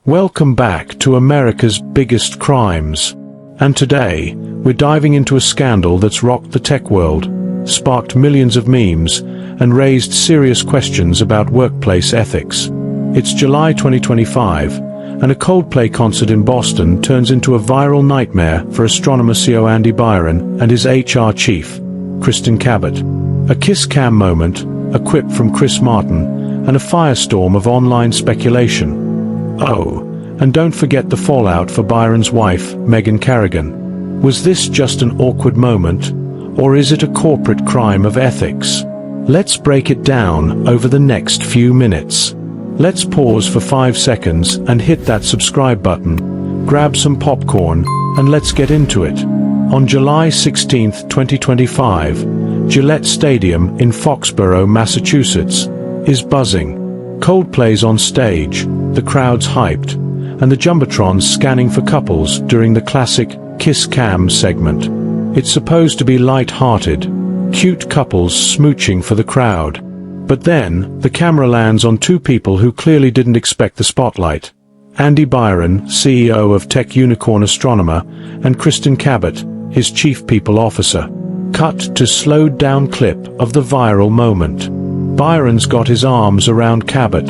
Welcome back to America's Biggest Crimes. And today, we're diving into a scandal that's rocked the tech world, sparked millions of memes, and raised serious questions about workplace ethics. It's July 2025, and a Coldplay concert in Boston turns into a viral nightmare for Astronomer CEO Andy Byron and his HR chief, Kristen Cabot. A kiss cam moment, a quip from Chris Martin, and a firestorm of online speculation. Oh, and don't forget the fallout for Byron's wife, Megan Carrigan. Was this just an awkward moment, or is it a corporate crime of ethics? Let's break it down over the next few minutes. Let's pause for 5 seconds and hit that subscribe button, grab some popcorn, and let's get into it. On July 16, 2025, Gillette Stadium in Foxborough, Massachusetts, is buzzing. Coldplay's on stage, the crowd's hyped, and the Jumbotrons scanning for couples during the classic Kiss Cam segment. It's supposed to be light-hearted, cute couples smooching for the crowd. But then, the camera lands on two people who clearly didn't expect the spotlight. Andy Byron, CEO of tech unicorn Astronomer, and Kristen Cabot, his chief people officer. Cut to slowed-down clip of the viral moment. Byron's got his arms around Cabot.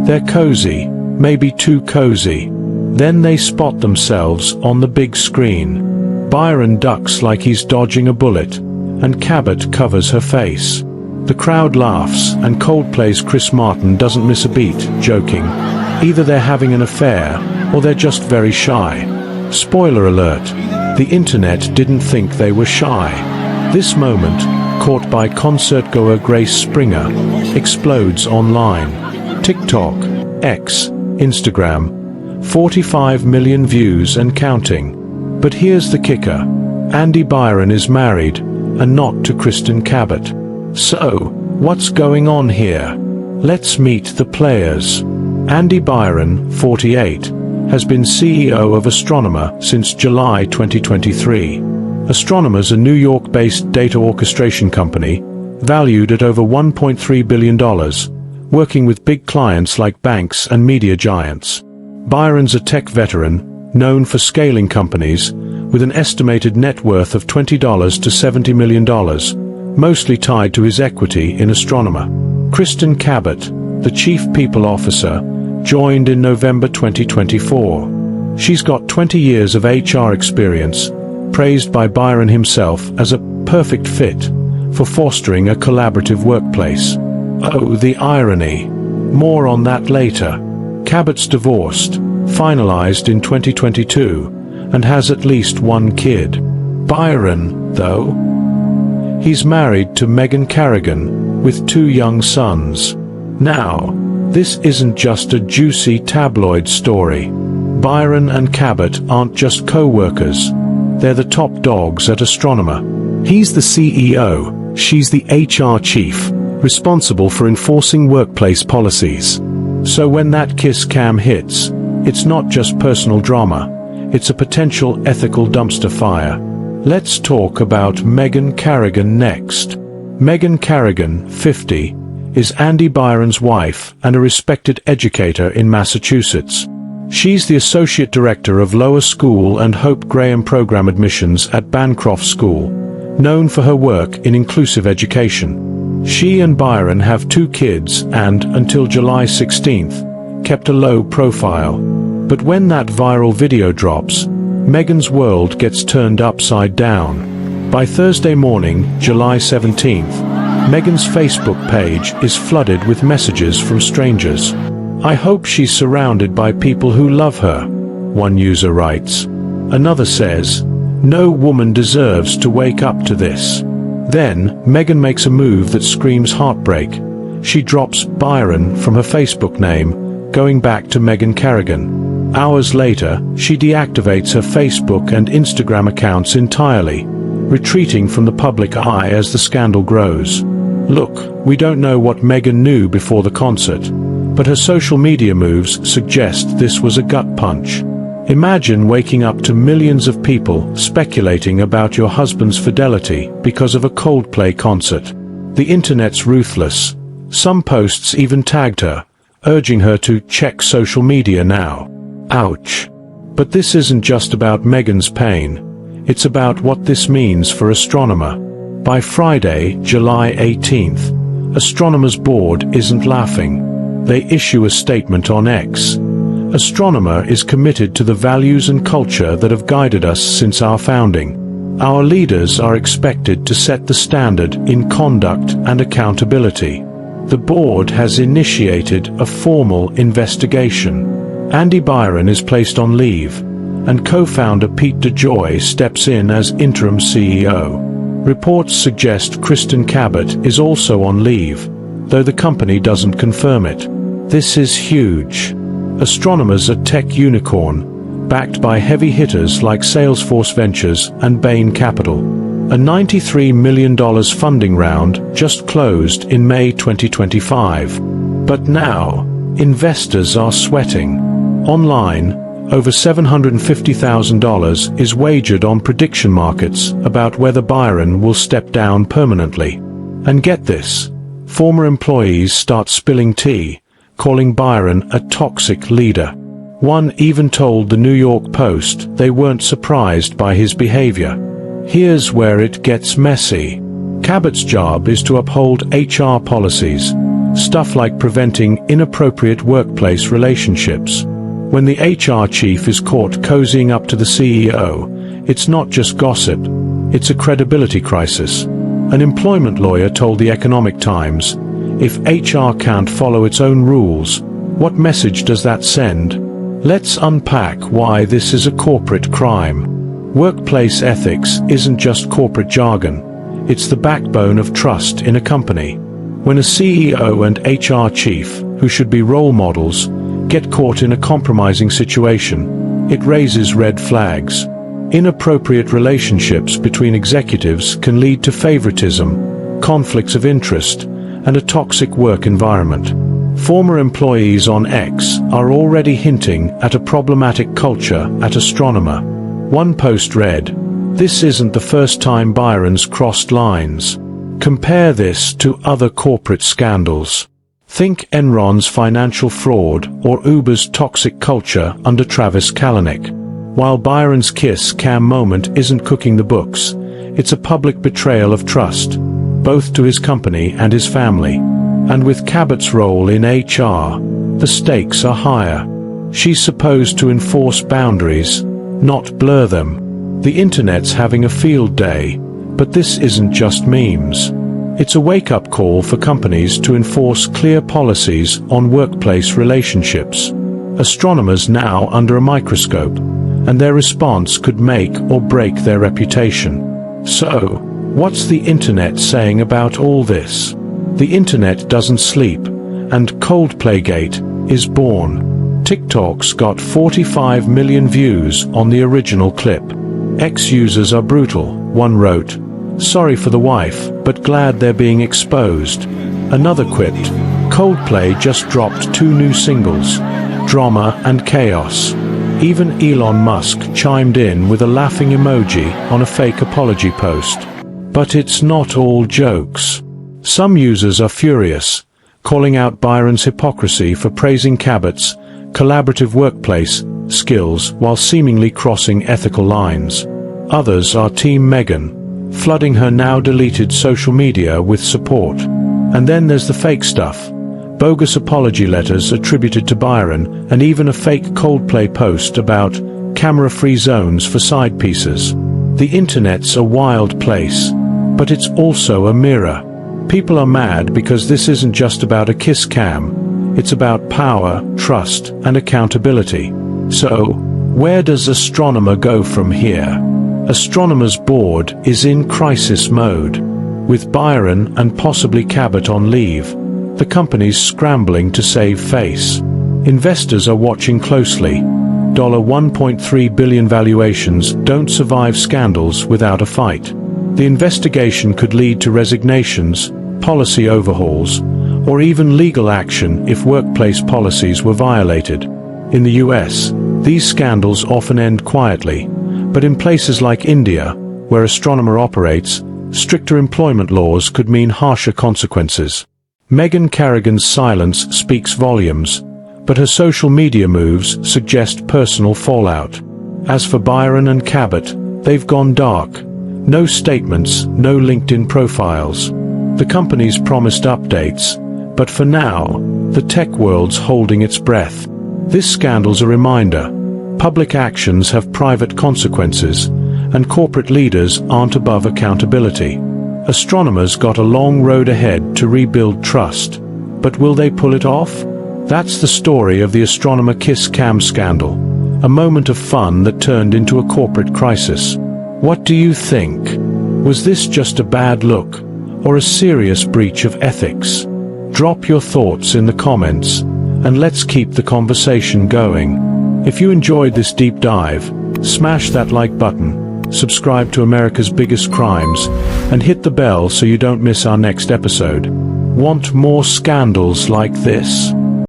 They're cozy, maybe too cozy. Then they spot themselves on the big screen. Byron ducks like he's dodging a bullet, and Cabot covers her face. The crowd laughs, and Coldplay's Chris Martin doesn't miss a beat, joking. Either they're having an affair, or they're just very shy. Spoiler alert, the internet didn't think they were shy. This moment, caught by concert-goer Grace Springer, explodes online. TikTok, X, Instagram, 45 million views and counting. But here's the kicker. Andy Byron is married, and not to Kristen Cabot. So, what's going on here? Let's meet the players. Andy Byron, 48, has been CEO of Astronomer since July 2023. Astronomer's a New York-based data orchestration company, valued at over $1.3 billion, working with big clients like banks and media giants. Byron's a tech veteran, known for scaling companies, with an estimated net worth of $20 to $70 million, mostly tied to his equity in Astronomer. Kristen Cabot, the Chief People Officer, joined in November 2024. She's got 20 years of HR experience, praised by Byron himself as a perfect fit for fostering a collaborative workplace. Oh, the irony. More on that later. Cabot's divorced, finalized in 2022, and has at least one kid. Byron, though? He's married to Megan Carrigan, with 2 young sons. Now, this isn't just a juicy tabloid story. Byron and Cabot aren't just co-workers. They're the top dogs at Astronomer. He's the CEO, she's the HR chief, responsible for enforcing workplace policies. So when that kiss cam hits, it's not just personal drama, it's a potential ethical dumpster fire. Let's talk about Megan Carrigan next. Megan Carrigan, 50, is Andy Byron's wife and a respected educator in Massachusetts. She's the Associate Director of Lower School and Hope Graham Program Admissions at Bancroft School, known for her work in inclusive education. She and Byron have 2 kids and, until July 16th, kept a low profile. But when that viral video drops, Megan's world gets turned upside down. By Thursday morning, July 17th, Megan's Facebook page is flooded with messages from strangers. "I hope she's surrounded by people who love her," one user writes. Another says, "No woman deserves to wake up to this." Then, Megan makes a move that screams heartbreak. She drops Byron from her Facebook name, going back to Megan Carrigan. Hours later, she deactivates her Facebook and Instagram accounts entirely, retreating from the public eye as the scandal grows. Look, we don't know what Megan knew before the concert, but her social media moves suggest this was a gut punch. Imagine waking up to millions of people speculating about your husband's fidelity because of a Coldplay concert. The internet's ruthless. Some posts even tagged her, urging her to check social media now. Ouch. But this isn't just about Meghan's pain. It's about what this means for Astronomer. By Friday, July 18th, Astronomer's board isn't laughing. They issue a statement on X. Astronomer is committed to the values and culture that have guided us since our founding. Our leaders are expected to set the standard in conduct and accountability. The board has initiated a formal investigation. Andy Byron is placed on leave, and co-founder Pete DeJoy steps in as interim CEO. Reports suggest Kristen Cabot is also on leave, though the company doesn't confirm it. This is huge. Astronomer's a tech unicorn, backed by heavy hitters like Salesforce Ventures and Bain Capital. A $93 million funding round just closed in May 2025. But now, investors are sweating. Online, over $750,000 is wagered on prediction markets about whether Byron will step down permanently. And get this, former employees start spilling tea, calling Byron a toxic leader. One even told the New York Post they weren't surprised by his behavior. Here's where it gets messy. Cabot's job is to uphold HR policies, stuff like preventing inappropriate workplace relationships. When the HR chief is caught cozying up to the CEO, it's not just gossip, it's a credibility crisis. An employment lawyer told the Economic Times, if HR can't follow its own rules, what message does that send? Let's unpack why this is a corporate crime. Workplace ethics isn't just corporate jargon. It's the backbone of trust in a company. When a CEO and HR chief, who should be role models, get caught in a compromising situation, it raises red flags. Inappropriate relationships between executives can lead to favoritism, conflicts of interest, and a toxic work environment. Former employees on X are already hinting at a problematic culture at Astronomer. One post read, "This isn't the first time Byron's crossed lines. Compare this to other corporate scandals. Think Enron's financial fraud or Uber's toxic culture under Travis Kalanick. While Byron's kiss cam moment isn't cooking the books, it's a public betrayal of trust, both to his company and his family. And with Cabot's role in HR, the stakes are higher. She's supposed to enforce boundaries, not blur them. The internet's having a field day, but this isn't just memes. It's a wake-up call for companies to enforce clear policies on workplace relationships. Astronomers now under a microscope, and their response could make or break their reputation. So, what's the internet saying about all this? The internet doesn't sleep, and Coldplay Gate is born. TikTok's got 45 million views on the original clip. X users are brutal, one wrote. Sorry for the wife, but glad they're being exposed. Another quipped, Coldplay just dropped 2 new singles, Drama and Chaos. Even Elon Musk chimed in with a laughing emoji on a fake apology post. But it's not all jokes. Some users are furious, calling out Byron's hypocrisy for praising Cabot's collaborative workplace skills while seemingly crossing ethical lines. Others are Team Meghan, flooding her now-deleted social media with support. And then there's the fake stuff. Bogus apology letters attributed to Byron, and even a fake Coldplay post about camera-free zones for side pieces. The internet's a wild place, but it's also a mirror. People are mad because this isn't just about a kiss cam. It's about power, trust, and accountability. So, where does Astronomer go from here? Astronomer's board is in crisis mode. With Byron and possibly Cabot on leave, the company's scrambling to save face. Investors are watching closely. $1.3 billion valuations don't survive scandals without a fight. The investigation could lead to resignations, policy overhauls, or even legal action if workplace policies were violated. In the US, these scandals often end quietly, but in places like India, where Astronomer operates, stricter employment laws could mean harsher consequences. Meghan Carrigan's silence speaks volumes. but her social media moves suggest personal fallout. As for Byron and Cabot, they've gone dark. No statements, no LinkedIn profiles. The company's promised updates, but for now, the tech world's holding its breath. This scandal's a reminder. Public actions have private consequences, and corporate leaders aren't above accountability. Astronomers got a long road ahead to rebuild trust, but will they pull it off? That's the story of the Astronomer kiss cam scandal, a moment of fun that turned into a corporate crisis. What do you think? Was this just a bad look, or a serious breach of ethics? Drop your thoughts in the comments, and let's keep the conversation going. If you enjoyed this deep dive, smash that like button, subscribe to America's Biggest Crimes, and hit the bell so you don't miss our next episode. Want more scandals like this?